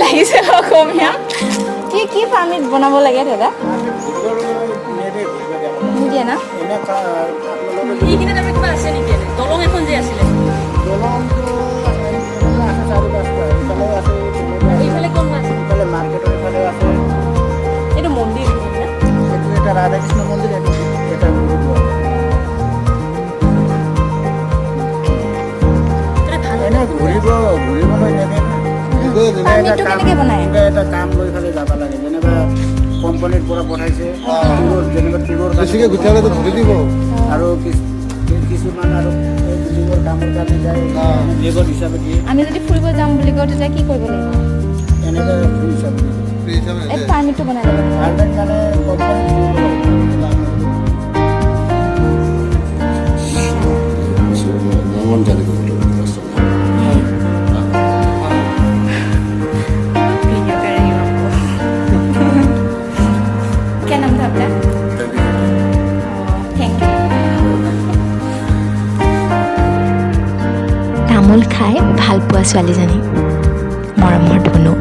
লাগিছে অসমীয়া কি পাৰ্মিট বনাব লাগে দাদা নিদিয়ে না এইখিনি তাৰমানে কিবা আছে নেকি দলং এখন যে আছিলে এইফালে কোন আছে মাৰ্কেটৰ এইফালে আছে এইটো মন্দিৰ এইটো এটা ৰাধাকৃষ্ণ মন্দিৰ এটা এনে ঘূৰিবলৈ এটা কাম লৈ খালি যাব লাগে যেনিবা কোম্পানীৰ পৰা পঠাইছে যেনিবা ট্ৰিপৰ বেছিকৈ গুঠিয়ালেতো ধৰি দিব আৰু কিছুমান আৰু ট্ৰিপৰ কামৰ কাৰণে যায় লেবৰ হিচাপে দিয়ে আমি যদি ফুৰিব যাম বুলি কওঁ তেতিয়া কি কৰিব লাগিব এনেকৈ ফ্ৰী হিচাপে এই পাৰ্মিটটো বনাই দিব পাৰ্মিট মানে কোম্পানী তামোল খাই ভাল পোৱা ছোৱালীজনী মৰমৰ ধুনু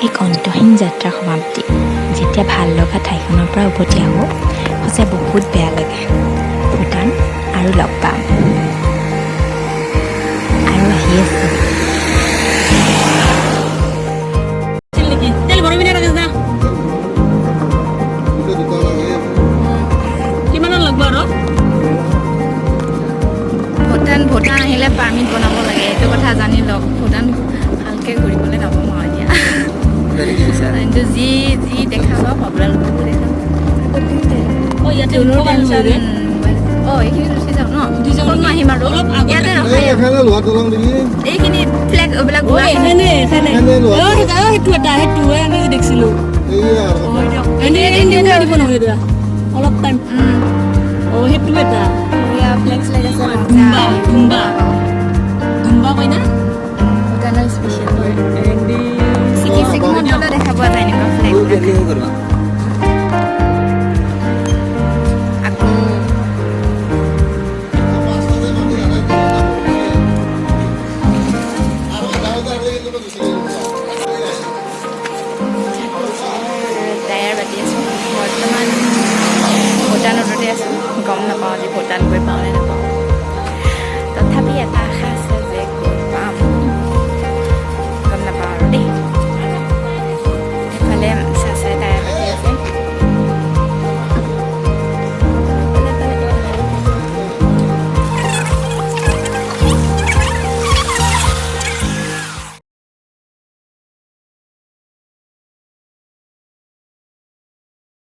এক অন্তহীন যাত্ৰাৰ সমাপ্তি যেতিয়া ভাল লগা ঠাইখনৰ পৰা উভতি আহোঁ সঁচাই বহুত বেয়া লাগে ভূটান আৰু লগ পাম আৰু আহি আছোঁ ভূটান আহিলে পাৰ্মিট বনাব লাগে এইটো কথা জানি লওক ভূটান ভালকৈ ঘূৰিবলৈ যাব নোৱাৰোঁ এতিয়া যি দেখাব আপোনালোককো দেখাব এইখিনি গুচি যাওঁ ন ক'তনো আহিম আৰু ইয়াতে এইখিনি ফ্লেগ এইবিলাক দেখিছিলো অলপ টাইম সেইটো এটা ফ্লেগ ফ্লেগ আছে ধুম্বা কয় না ভূটানৰ স্পেচিয়েল ছিকিমত গ'লে দেখা পোৱা যায় এনেকুৱা ফ্লেগ